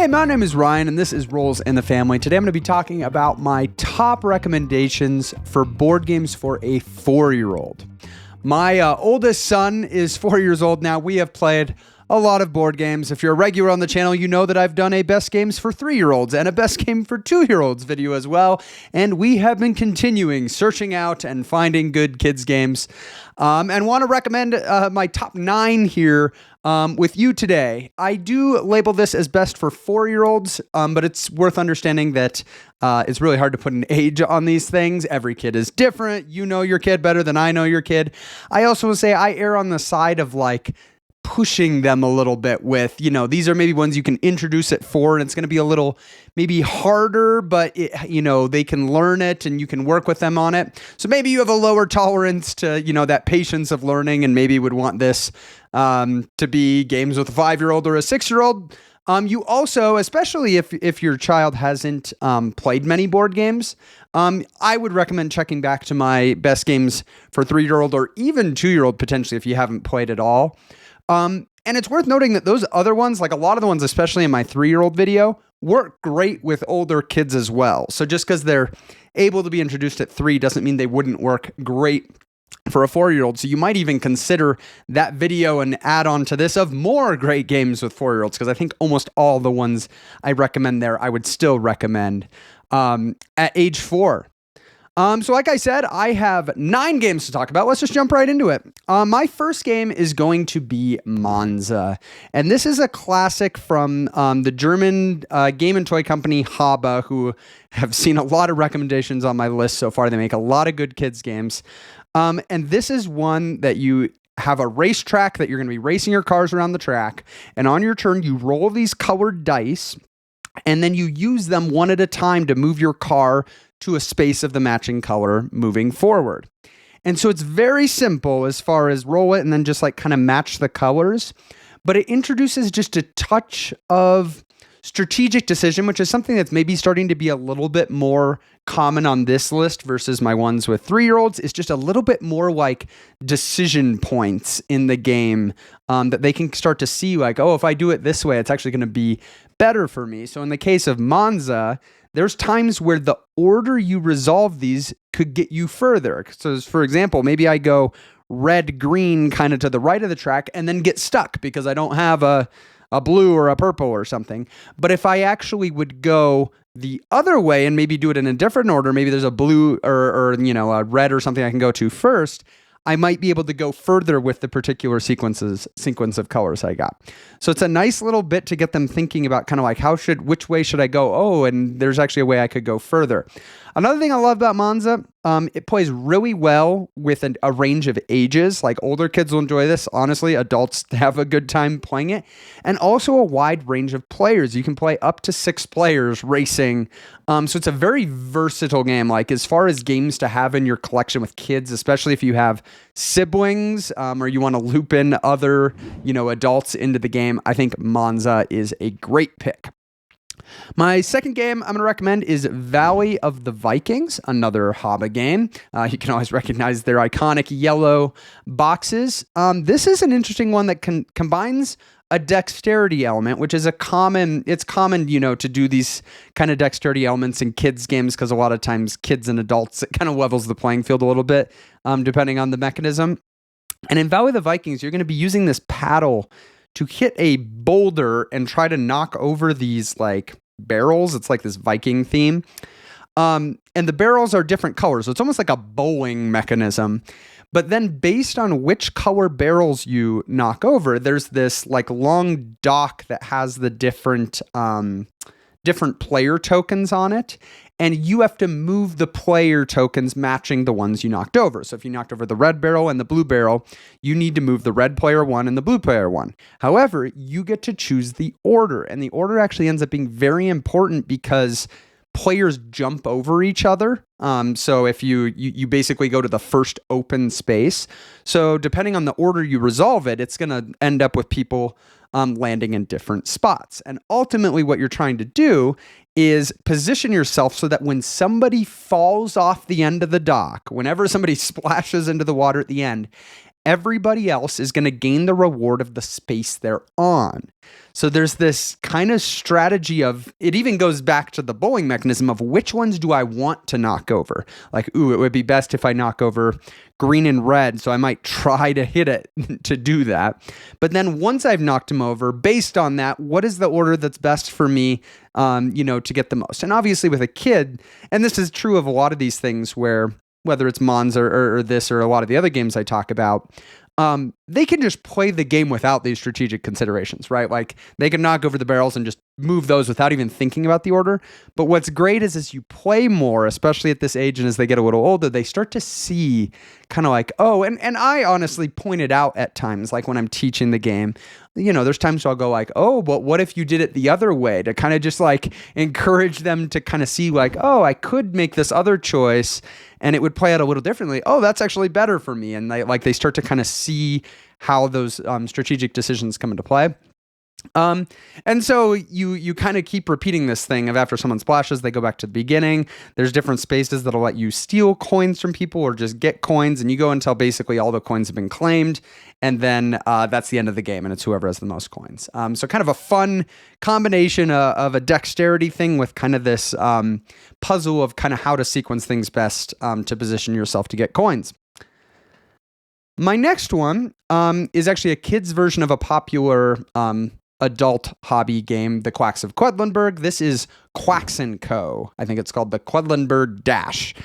Hey, my name is Ryan, and this is Rolls in the Family. Today I'm going to be talking about my top recommendations for board games for a 4-year-old. My oldest son is 4 years old now. We have played a lot of board games. If you're a regular on the channel, you know that I've done a best games for 3-year-olds and a best game for 2-year-olds video as well. And we have been continuing searching out and finding good kids games. And want to recommend my top 9 here with you today. I do label this as best for 4-year-olds, but it's worth understanding that it's really hard to put an age on these things. Every kid is different. You know your kid better than I know your kid. I also will say I err on the side of like pushing them a little bit with, these are maybe ones you can introduce at 4 and it's going to be a little maybe harder, but they can learn it and you can work with them on it. So maybe you have a lower tolerance to, that patience of learning and maybe would want this to be games with a 5-year-old or a 6-year-old. You also, especially if your child hasn't played many board games, I would recommend checking back to my best games for 3-year-old or even 2-year-old potentially if you haven't played at all. And it's worth noting that those other ones, like a lot of the ones, especially in my 3-year-old video, work great with older kids as well. So just because they're able to be introduced at 3 doesn't mean they wouldn't work great for a 4-year-old. So you might even consider that video an add-on to this of more great games with 4-year-olds, because I think almost all the ones I recommend there, I would still recommend at age 4. So like I said, I have 9 games to talk about. Let's just jump right into it. My first game is going to be Monza. And this is a classic from the German game and toy company Haba, who have seen a lot of recommendations on my list so far. They make a lot of good kids games. And this is one that you have a racetrack that you're going to be racing your cars around the track. And on your turn, you roll these colored dice, and then you use them one at a time to move your car to a space of the matching color moving forward. And so it's very simple as far as roll it and then just like kind of match the colors, but it introduces just a touch of strategic decision, which is something that's maybe starting to be a little bit more common on this list versus my ones with 3-year-olds. It's just a little bit more like decision points in the game that they can start to see like, oh, if I do it this way, it's actually going to be better for me. So in the case of Monza, there's times where the order you resolve these could get you further. So for example, maybe I go red, green kind of to the right of the track and then get stuck because I don't have a blue or a purple or something. But if I actually would go the other way and maybe do it in a different order, maybe there's a blue or a red or something I can go to first, I might be able to go further with the particular sequence of colors I got. So it's a nice little bit to get them thinking about kind of like which way should I go? Oh, and there's actually a way I could go further. Another thing I love about Monza, it plays really well with a range of ages. Like older kids will enjoy this. Honestly, adults have a good time playing it. And also a wide range of players. You can play up to 6 players racing. So it's a very versatile game. Like as far as games to have in your collection with kids, especially if you have siblings or you want to loop in other, adults into the game, I think Monza is a great pick. My second game I'm going to recommend is Valley of the Vikings, another Haba game. You can always recognize their iconic yellow boxes. This is an interesting one that combines a dexterity element, which is common, to do these kind of dexterity elements in kids games because a lot of times kids and adults, it kind of levels the playing field a little bit, depending on the mechanism. And in Valley of the Vikings, you're going to be using this paddle to hit a boulder and try to knock over these like barrels. It's like this Viking theme. And the barrels are different colors. So it's almost like a bowling mechanism. But then based on which color barrels you knock over, there's this like long dock that has the different player tokens on it. And you have to move the player tokens matching the ones you knocked over. So if you knocked over the red barrel and the blue barrel, you need to move the red player 1 and the blue player 1. However, you get to choose the order. And the order actually ends up being very important because players jump over each other. So if you basically go to the first open space. So depending on the order you resolve it, it's going to end up with people landing in different spots. And ultimately what you're trying to do is position yourself so that when somebody falls off the end of the dock, whenever somebody splashes into the water at the end, everybody else is going to gain the reward of the space they're on. So there's this kind of strategy of, it even goes back to the bowling mechanism of which ones do I want to knock over? Like, it would be best if I knock over green and red, so I might try to hit it to do that. But then once I've knocked him over, based on that, what is the order that's best for me, to get the most? And obviously with a kid, and this is true of a lot of these things where, whether it's Monza or this or a lot of the other games I talk about, they can just play the game without these strategic considerations, right? Like they can knock over the barrels and just move those without even thinking about the order. But what's great is as you play more, especially at this age and as they get a little older, they start to see kind of like, oh, and I honestly pointed out at times, like when I'm teaching the game, there's times where I'll go like, oh, but what if you did it the other way, to kind of just like encourage them to kind of see like, oh, I could make this other choice and it would play out a little differently. Oh, that's actually better for me. And they start to kind of see how those strategic decisions come into play. And so you kind of keep repeating this thing of after someone splashes, they go back to the beginning. There's different spaces that'll let you steal coins from people or just get coins, and you go until basically all the coins have been claimed, and then that's the end of the game, and it's whoever has the most coins. So kind of a fun combination of a dexterity thing with kind of this puzzle of kind of how to sequence things best to position yourself to get coins. My next one is actually a kid's version of a popular adult hobby game, the Quacks of Quedlinburg. This is Quacks & Co. I think it's called the Quedlinburg Dash.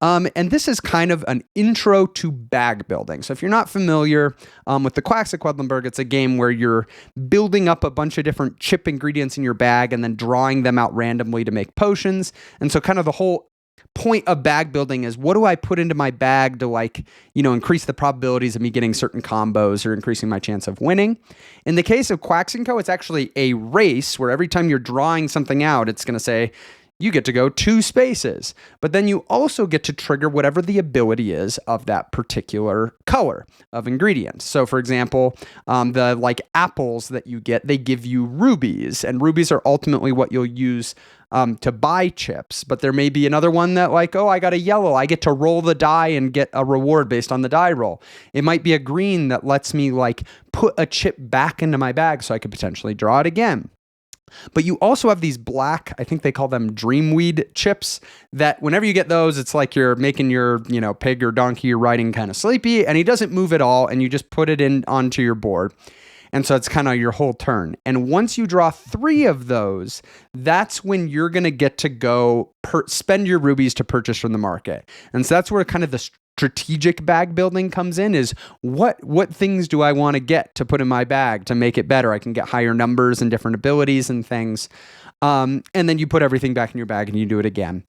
And this is kind of an intro to bag building. So if you're not familiar with the Quacks of Quedlinburg, it's a game where you're building up a bunch of different chip ingredients in your bag and then drawing them out randomly to make potions. And so kind of the whole point of bag building is, what do I put into my bag to increase the probabilities of me getting certain combos or increasing my chance of winning. In the case of Quacks & Co., it's actually a race where every time you're drawing something out, it's going to say, you get to go 2 spaces, but then you also get to trigger whatever the ability is of that particular color of ingredients. So for example, the apples that you get, they give you rubies, and rubies are ultimately what you'll use to buy chips. But there may be another one that I got a yellow, I get to roll the die and get a reward based on the die roll. It might be a green that lets me put a chip back into my bag so I could potentially draw it again. But you also have these black, I think they call them dreamweed chips, that whenever you get those, it's like you're making your, pig or donkey you're riding kind of sleepy, and he doesn't move at all, and you just put it in onto your board. And so it's kind of your whole turn. And once you draw 3 of those, that's when you're going to get to go spend your rubies to purchase from the market. And so that's where kind of the strategic bag building comes in, is what things do I want to get to put in my bag to make it better? I can get higher numbers and different abilities and things. And then you put everything back in your bag and you do it again.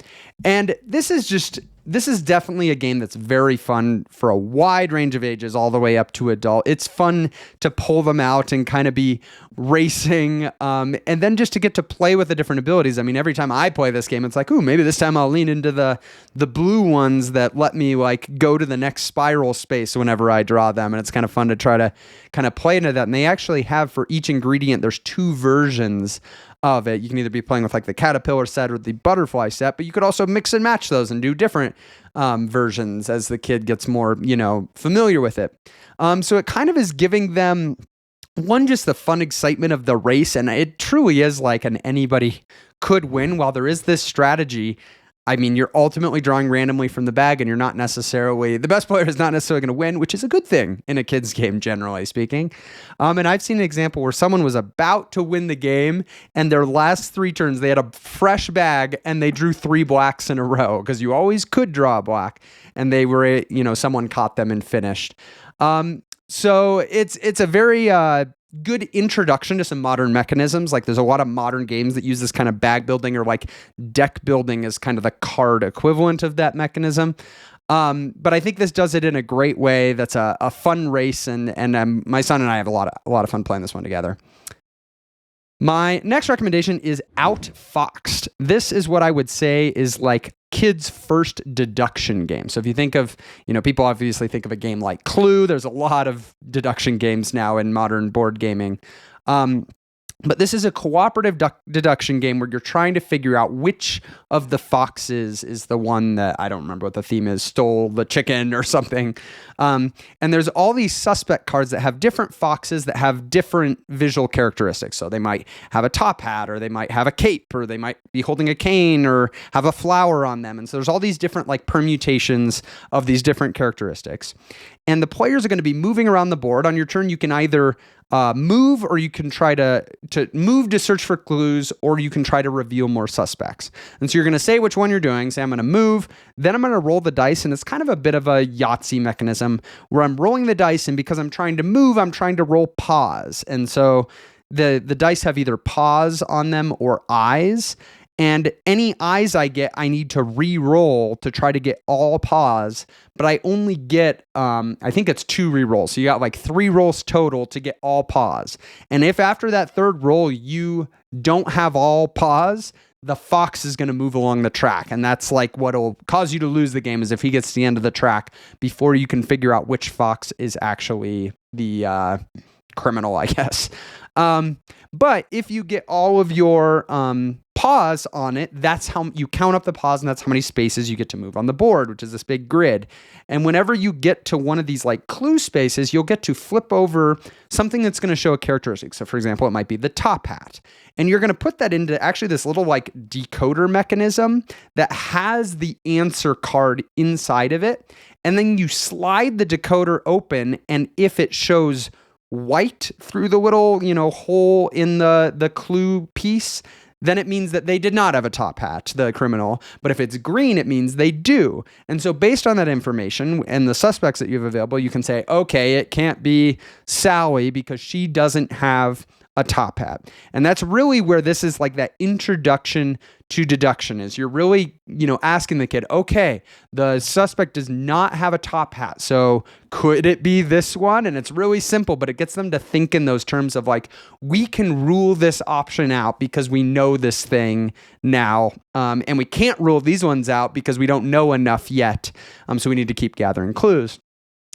And this is definitely a game that's very fun for a wide range of ages, all the way up to adult. It's fun to pull them out and kind of be racing, and then just to get to play with the different abilities. I mean, every time I play this game, it's like, ooh, maybe this time I'll lean into the blue ones that let me go to the next spiral space whenever I draw them. And it's kind of fun to try to kind of play into that. And they actually have, for each ingredient, there's 2 versions of it. You can either be playing with the caterpillar set or the butterfly set, but you could also mix and match those and do different versions as the kid gets more, familiar with it. So it kind of is giving them, one, just the fun excitement of the race, and it truly is like an anybody could win. While there is this strategy, I mean, you're ultimately drawing randomly from the bag, and you're not necessarily, the best player is not necessarily going to win, which is a good thing in a kid's game, generally speaking. And I've seen an example where someone was about to win the game, and their last 3 turns, they had a fresh bag, and they drew 3 blacks in a row, because you always could draw a black, and they were, someone caught them and finished. So it's a very good introduction to some modern mechanisms. There's a lot of modern games that use this kind of bag building, or deck building as kind of the card equivalent of that mechanism. But I think this does it in a great way. That's a fun race, and my son and I have a lot of fun playing this one together. My next recommendation is Outfoxed. This is what I would say is kids' first deduction game. So if you think of, people obviously think of a game like Clue. There's a lot of deduction games now in modern board gaming. But this is a cooperative deduction game where you're trying to figure out which of the foxes is the one that, I don't remember what the theme is, stole the chicken or something. And there's all these suspect cards that have different foxes that have different visual characteristics. So they might have a top hat, or they might have a cape, or they might be holding a cane, or have a flower on them. And so there's all these different like permutations of these different characteristics. And the players are going to be moving around the board. On your turn, you can either move, or you can try to move to search for clues, or you can try to reveal more suspects. And so you're going to say which one you're doing. Say, I'm going to move, then I'm going to roll the dice, and it's kind of a bit of a Yahtzee mechanism where I'm rolling the dice, and because I'm trying to move, I'm trying to roll pause. And so the dice have either pause on them or eyes. And any eyes I get, I need to re-roll to try to get all pause, but I only get, I think it's 2 re-rolls. So you got like 3 rolls total to get all pause. And if after that third roll, you don't have all pause, the fox is going to move along the track. And that's like what'll cause you to lose the game, is if he gets to the end of the track before you can figure out which fox is actually the criminal, I guess. But if you get all of your pause on it, that's how you count up the pause, and that's how many spaces you get to move on the board, which is this big grid. And whenever you get to one of these like clue spaces, you'll get to flip over something that's going to show a characteristic. So for example, it might be the top hat. And you're going to put that into actually this little like decoder mechanism that has the answer card inside of it. And then you slide the decoder open, and if it shows white through the little, hole in the clue piece, then it means that they did not have a top hat, the criminal. But if it's green, it means they do. And so based on that information and the suspects that you have available, you can say, okay, it can't be Sally because she doesn't have a top hat. And that's really where this is like that introduction to deduction is. You're really, asking the kid, okay, the suspect does not have a top hat. So could it be this one? And it's really simple, but it gets them to think in those terms of like, we can rule this option out because we know this thing now. And we can't rule these ones out because we don't know enough yet. So we need to keep gathering clues.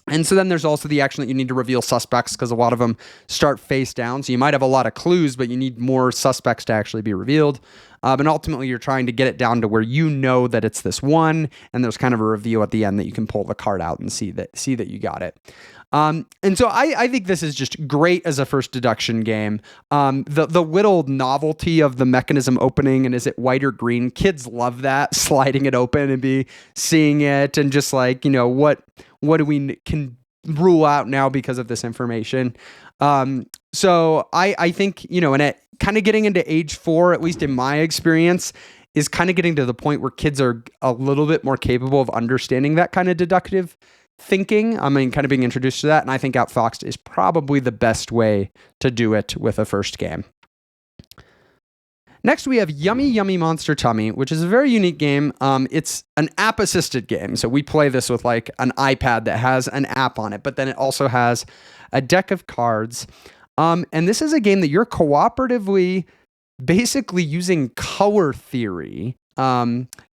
And so then there's also the action that you need to reveal suspects, because a lot of them start face down. So you might have a lot of clues, but you need more suspects to actually be revealed. And ultimately, you're trying to get it down to where you know that it's this one, and there's kind of a reveal at the end that you can pull the card out and see that you got it. And so I think this is just great as a first deduction game. The little novelty of the mechanism opening, and is it white or green? Kids love that, sliding it open and be seeing it, and just like, what do we can rule out now because of this information? So I think, and it kind of getting into age 4, at least in my experience, is kind of getting to the point where kids are a little bit more capable of understanding that kind of deductive thinking. Kind of being introduced to that. And I think Outfoxed is probably the best way to do it with a first game. Next, we have Yummy Yummy Monster Tummy, which is a very unique game. It's an app-assisted game. So we play this with like an iPad that has an app on it, but then it also has a deck of cards. And this is a game that you're cooperatively basically using color theory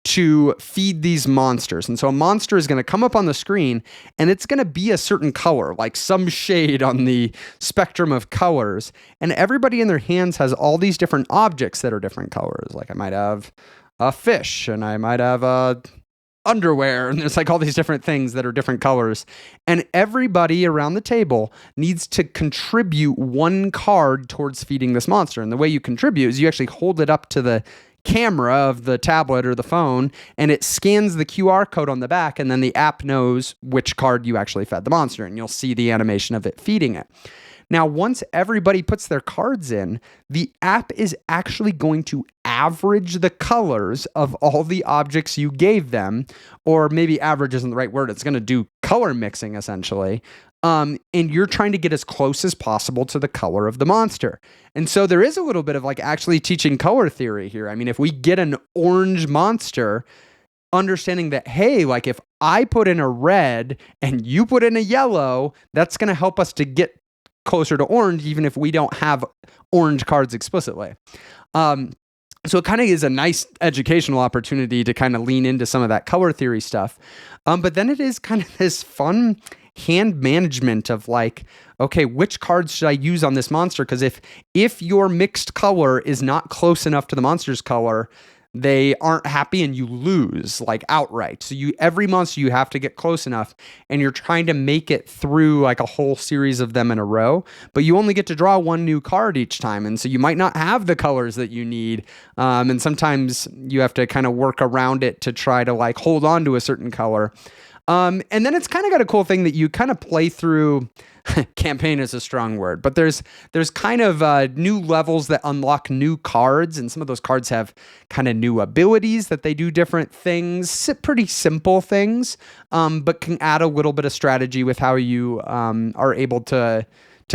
to feed these monsters. And so a monster is going to come up on the screen, and it's going to be a certain color, like some shade on the spectrum of colors. And everybody in their hands has all these different objects that are different colors. Like I might have a fish, and I might have a underwear, and there's like all these different things that are different colors. And everybody around the table needs to contribute one card towards feeding this monster. And the way you contribute is you actually hold it up to the camera of the tablet or the phone, and it scans the QR code on the back, and then the app knows which card you actually fed the monster, and you'll see the animation of it feeding it. Now, once everybody puts their cards in, the app is actually going to average the colors of all the objects you gave them, or maybe average isn't the right word. It's going to do color mixing, essentially. And you're trying to get as close as possible to the color of the monster. And so there is a little bit of like actually teaching color theory here. If we get an orange monster, understanding that, hey, like if I put in a red and you put in a yellow, that's going to help us to get closer to orange, even if we don't have orange cards explicitly. So it kind of is a nice educational opportunity to kind of lean into some of that color theory stuff. But then it is kind of this fun hand management of like, okay, which cards should I use on this monster? Because if your mixed color is not close enough to the monster's color, they aren't happy and you lose like outright. So every monster you have to get close enough, and you're trying to make it through like a whole series of them in a row, but you only get to draw one new card each time. And so you might not have the colors that you need. And sometimes you have to kind of work around it to try to like hold on to a certain color. And then it's kind of got a cool thing that you kind of play through. Campaign is a strong word, but there's kind of new levels that unlock new cards, and some of those cards have kind of new abilities that they do different things, pretty simple things, but can add a little bit of strategy with how you are able to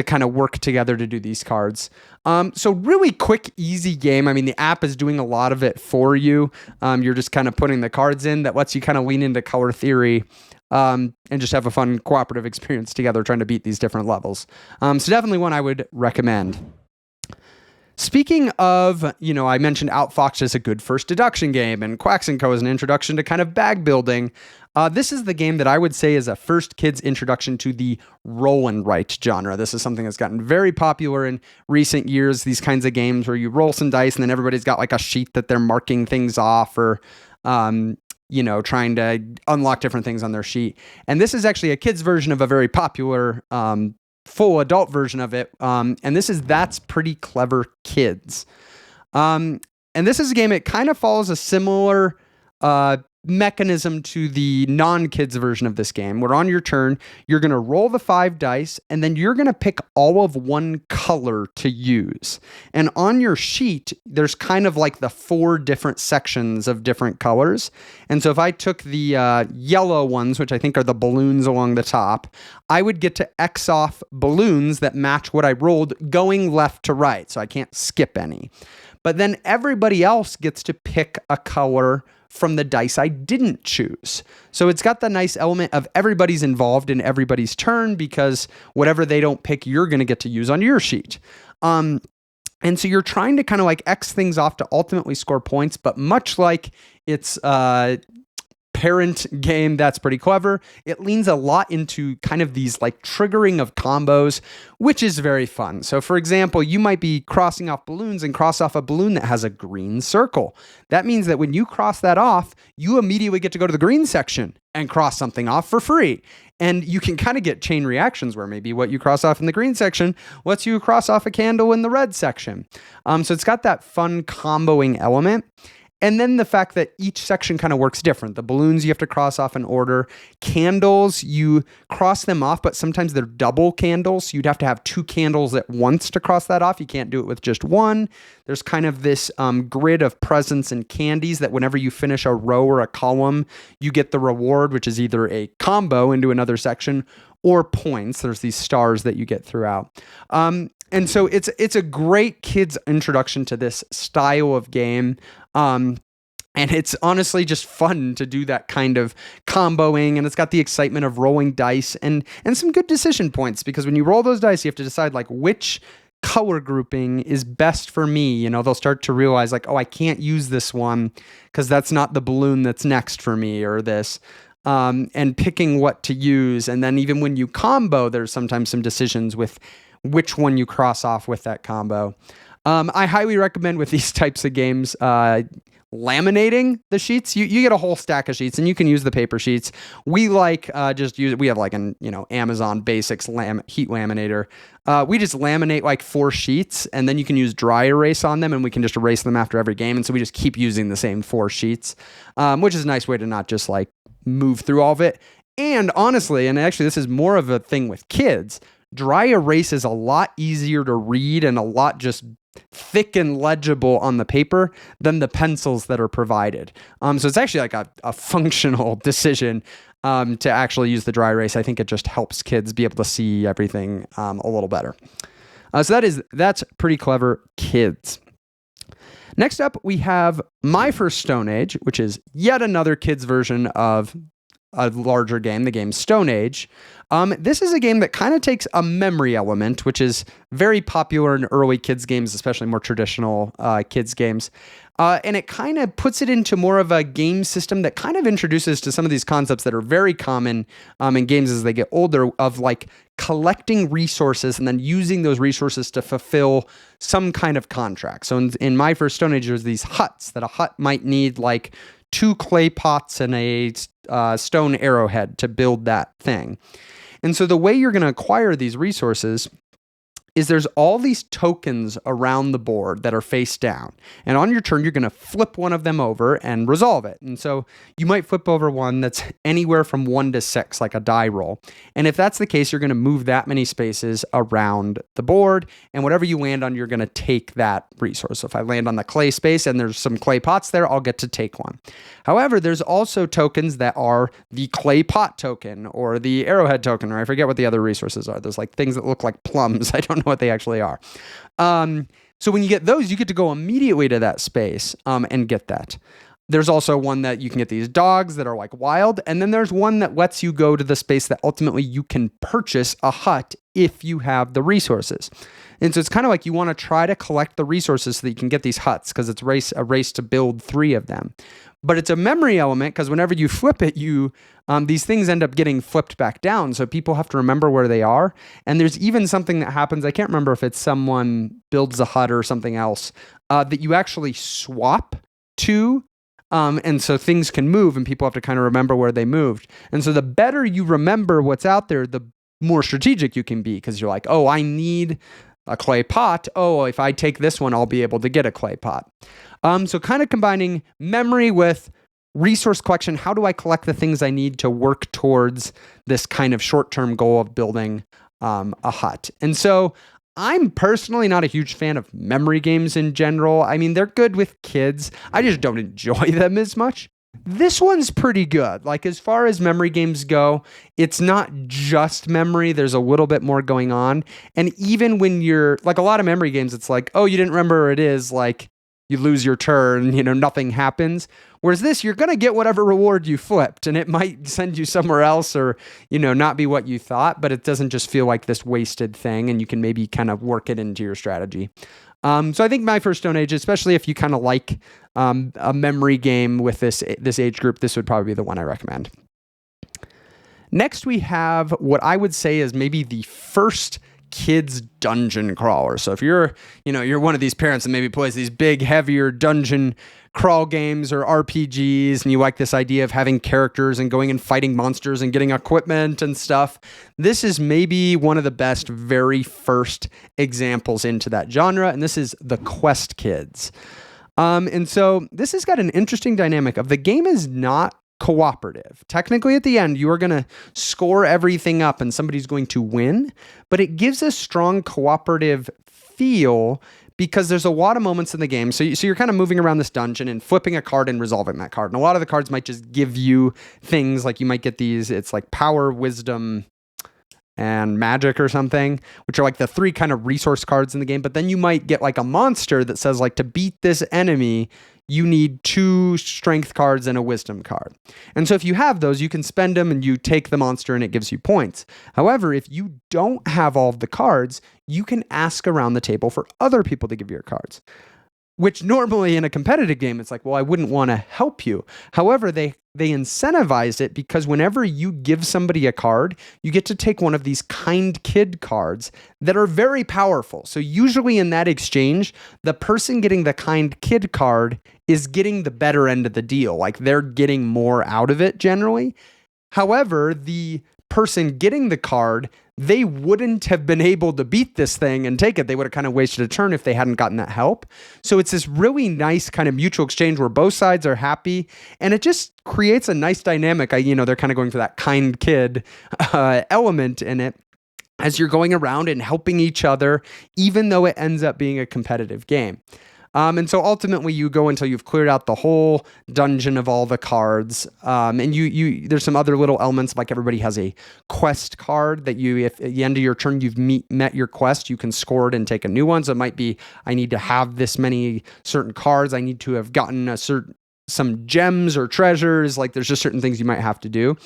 kind of work together to do these cards. So really quick, easy game. I mean, the app is doing a lot of it for you. You're just kind of putting the cards in. That lets you kind of lean into color theory and just have a fun cooperative experience together trying to beat these different levels. So definitely one I would recommend. Speaking of, I mentioned Outfoxed as a good first deduction game, and Quacks & Co. is an introduction to kind of bag building. This is the game that I would say is a first kid's introduction to the roll and write genre. This is something that's gotten very popular in recent years, these kinds of games where you roll some dice and then everybody's got like a sheet that they're marking things off or, trying to unlock different things on their sheet. And this is actually a kid's version of a very popular full adult version of it. And this is That's Pretty Clever Kids. And this is a game, it kind of follows a similar mechanism to the non-kids version of this game, where on your turn, you're going to roll the 5 dice, and then you're going to pick all of one color to use. And on your sheet, there's kind of like the 4 different sections of different colors. And so if I took the yellow ones, which I think are the balloons along the top, I would get to X off balloons that match what I rolled going left to right. So I can't skip any. But then everybody else gets to pick a color from the dice I didn't choose. So it's got the nice element of everybody's involved in everybody's turn, because whatever they don't pick, you're going to get to use on your sheet. And so you're trying to kind of like X things off to ultimately score points, but much like it's parent game That's Pretty Clever, it leans a lot into kind of these like triggering of combos, which is very fun. So for example, you might be crossing off balloons and cross off a balloon that has a green circle. That means that when you cross that off, you immediately get to go to the green section and cross something off for free. And you can kind of get chain reactions where maybe what you cross off in the green section lets you cross off a candle in the red section. So it's got that fun comboing element. And then the fact that each section kind of works different. The balloons you have to cross off in order. Candles, you cross them off, but sometimes they're double candles. You'd have to have 2 candles at once to cross that off. You can't do it with just one. There's kind of this grid of presents and candies that whenever you finish a row or a column, you get the reward, which is either a combo into another section or points. There's these stars that you get throughout. And so it's a great kid's introduction to this style of game. And it's honestly just fun to do that kind of comboing, and it's got the excitement of rolling dice and some good decision points, because when you roll those dice, you have to decide like which color grouping is best for me. They'll start to realize like, oh, I can't use this one because that's not the balloon that's next for me, or this. And picking what to use. And then even when you combo, there's sometimes some decisions with which one you cross off with that combo. I highly recommend with these types of games, laminating the sheets. You get a whole stack of sheets, and you can use the paper sheets. We like just use it. We have like an Amazon Basics heat laminator. We just laminate like 4 sheets, and then you can use dry erase on them, and we can just erase them after every game. And so we just keep using the same 4 sheets, which is a nice way to not just like move through all of it. And honestly, and actually this is more of a thing with kids, dry erase is a lot easier to read and a lot just thick and legible on the paper than the pencils that are provided. So it's actually like a functional decision to actually use the dry erase. I think it just helps kids be able to see everything a little better. So That's Pretty Clever Kids. Next up, we have My First Stone Age, which is yet another kids version of a larger game, the game Stone Age. This is a game that kind of takes a memory element, which is very popular in early kids games, especially more traditional kids games. And it kind of puts it into more of a game system that kind of introduces to some of these concepts that are very common in games as they get older, of like collecting resources and then using those resources to fulfill some kind of contract. So in my first Stone Age, there's these huts that a hut might need like 2 clay pots and a stone arrowhead to build that thing. And so the way you're going to acquire these resources is there's all these tokens around the board that are face down. And on your turn, you're going to flip one of them over and resolve it. And so you might flip over one that's anywhere from 1 to 6, like a die roll. And if that's the case, you're going to move that many spaces around the board. And whatever you land on, you're going to take that resource. So if I land on the clay space and there's some clay pots there, I'll get to take one. However, there's also tokens that are the clay pot token or the arrowhead token, or I forget what the other resources are. There's like things that look like plums. I don't know what they actually are. So when you get those, you get to go immediately to that space and get that. There's also one that you can get these dogs that are like wild. And then there's one that lets you go to the space that ultimately you can purchase a hut if you have the resources. And so it's kind of like you want to try to collect the resources so that you can get these huts, because it's a race to build 3 of them. But it's a memory element, because whenever you flip it, these things end up getting flipped back down. So people have to remember where they are. And there's even something that happens. I can't remember if it's someone builds a hut or something else that you actually swap to. And so things can move and people have to kind of remember where they moved. And so the better you remember what's out there, the more strategic you can be, because you're like, oh, I need a clay pot. Oh, if I take this one, I'll be able to get a clay pot. So kind of combining memory with resource collection. How do I collect the things I need to work towards this kind of short-term goal of building a hut? And so I'm personally not a huge fan of memory games in general. I mean, they're good with kids. I just don't enjoy them as much. This one's pretty good. Like, as far as memory games go, it's not just memory. There's a little bit more going on. And even when you're, like, a lot of memory games, it's like, oh, you didn't remember where it is, like, you lose your turn, nothing happens. Whereas this, you're going to get whatever reward you flipped, and it might send you somewhere else or, not be what you thought, but it doesn't just feel like this wasted thing, and you can maybe kind of work it into your strategy. So I think my first Stone Age, especially if you kind of like a memory game with this age group, this would probably be the one I recommend. Next, we have what I would say is maybe the first kids dungeon crawler. So if you're one of these parents that maybe plays these big, heavier dungeon crawl games or RPGs, and you like this idea of having characters and going and fighting monsters and getting equipment and stuff, this is maybe one of the best very first examples into that genre, and this is the Quest Kids. And so this has got an interesting dynamic of the game is not cooperative. Technically, at the end, you are going to score everything up and somebody's going to win, but it gives a strong cooperative feel because there's a lot of moments in the game. So you're kind of moving around this dungeon and flipping a card and resolving that card. And a lot of the cards might just give you things like you might get these, it's like power, wisdom, and magic or something, which are like the 3 kind of resource cards in the game. But then you might get like a monster that says like, to beat this enemy, you need 2 strength cards and a wisdom card. And so if you have those, you can spend them and you take the monster and it gives you points. However, if you don't have all of the cards, you can ask around the table for other people to give you your cards. Which normally in a competitive game, it's like, well, I wouldn't want to help you. However, they incentivized it because whenever you give somebody a card, you get to take one of these kind kid cards that are very powerful. So usually in that exchange, the person getting the kind kid card is getting the better end of the deal. Like they're getting more out of it generally. However, the person getting the card, they wouldn't have been able to beat this thing and take it. They would have kind of wasted a turn if they hadn't gotten that help. So it's this really nice kind of mutual exchange where both sides are happy, and it just creates a nice dynamic. They're kind of going for that kind kid element in it as you're going around and helping each other, even though it ends up being a competitive game. And so ultimately you go until you've cleared out the whole dungeon of all the cards. And you there's some other little elements, like everybody has a quest card that if at the end of your turn you've met your quest, you can score it and take a new one. So it might be, I need to have this many certain cards. I need to have gotten a certain some gems or treasures. Like there's just certain things you might have to do.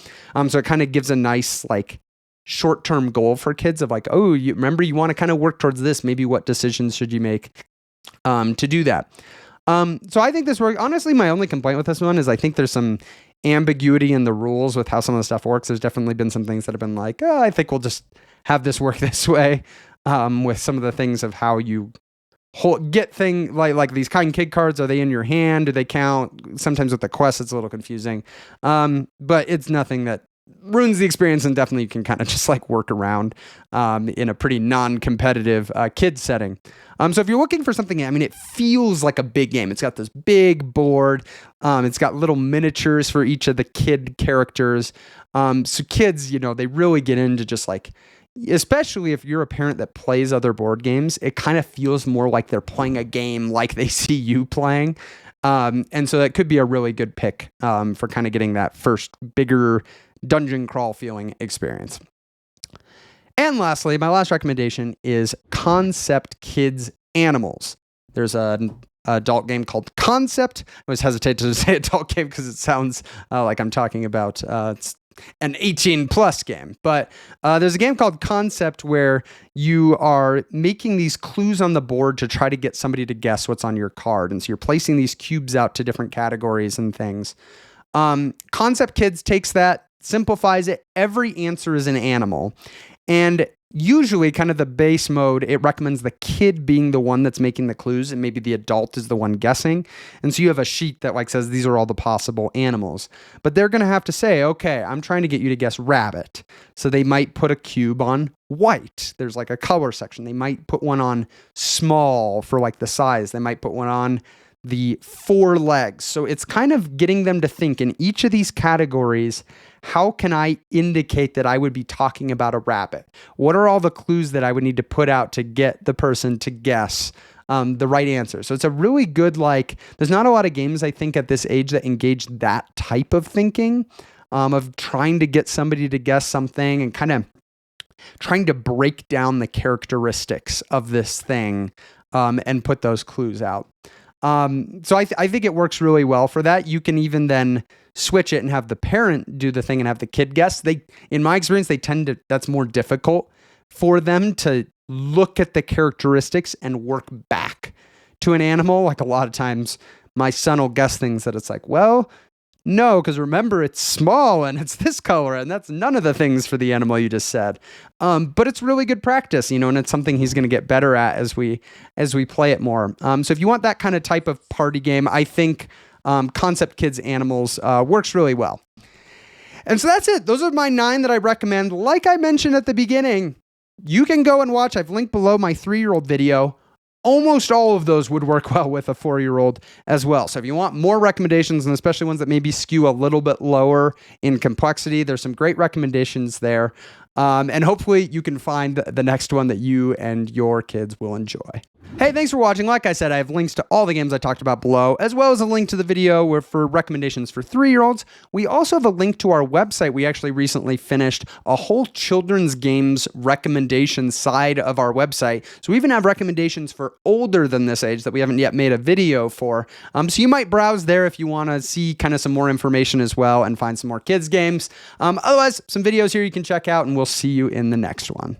So it kind of gives a nice like short-term goal for kids of like, oh, you remember you want to kind of work towards this. Maybe what decisions should you make to do that? So I think this works. Honestly, my only complaint with this one is I think there's some ambiguity in the rules with how some of the stuff works. There's definitely been some things that have been like, oh, I think we'll just have this work this way. With some of the things of how you get thing like these kind kid cards, are they in your hand? Do they count? Sometimes with the quest, it's a little confusing. But it's nothing that ruins the experience, and definitely you can kind of just like work around in a pretty non-competitive kid setting. So if you're looking for something, I mean, it feels like a big game. It's got this big board. It's got little miniatures for each of the kid characters. So kids, they really get into just like, especially if you're a parent that plays other board games, it kind of feels more like they're playing a game like they see you playing. And so that could be a really good pick for kind of getting that first bigger dungeon crawl feeling experience. And lastly, my last recommendation is Concept Kids Animals. There's an adult game called Concept. I always hesitate to say adult game because it sounds like I'm talking about an 18 plus game, but there's a game called Concept where you are making these clues on the board to try to get somebody to guess what's on your card. And so you're placing these cubes out to different categories and things. Concept Kids takes that, simplifies it. Every answer is an animal. And usually kind of the base mode, it recommends the kid being the one that's making the clues and maybe the adult is the one guessing. And so you have a sheet that like says these are all the possible animals. But they're going to have to say, okay, I'm trying to get you to guess rabbit. So they might put a cube on white. There's like a color section. They might put one on small for like the size. They might put one on the 4 legs. So it's kind of getting them to think in each of these categories, how can I indicate that I would be talking about a rabbit? What are all the clues that I would need to put out to get the person to guess the right answer? So it's a really good, there's not a lot of games, I think, at this age that engage that type of thinking, of trying to get somebody to guess something and kind of trying to break down the characteristics of this thing and put those clues out. So I think it works really well for that. You can even then switch it and have the parent do the thing and have the kid guess. In my experience, that's more difficult for them to look at the characteristics and work back to an animal. Like a lot of times my son will guess things that it's like, well, no, because remember it's small and it's this color and that's none of the things for the animal you just said. But it's really good practice, and it's something he's going to get better at as we play it more. So if you want that kind of type of party game, I think Concept Kids Animals works really well. And so that's it. Those are my 9 that I recommend. Like I mentioned at the beginning, you can go and watch. I've linked below my 3-year-old video. Almost all of those would work well with a 4-year-old as well. So if you want more recommendations, and especially ones that maybe skew a little bit lower in complexity, there's some great recommendations there. And hopefully you can find the next one that you and your kids will enjoy. Hey, thanks for watching. Like I said, I have links to all the games I talked about below, as well as a link to the video for recommendations for 3-year-olds. We also have a link to our website. We actually recently finished a whole children's games recommendation side of our website. So we even have recommendations for older than this age that we haven't yet made a video for. So you might browse there if you want to see kind of some more information as well and find some more kids games. Otherwise, some videos here you can check out, and we'll see you in the next one.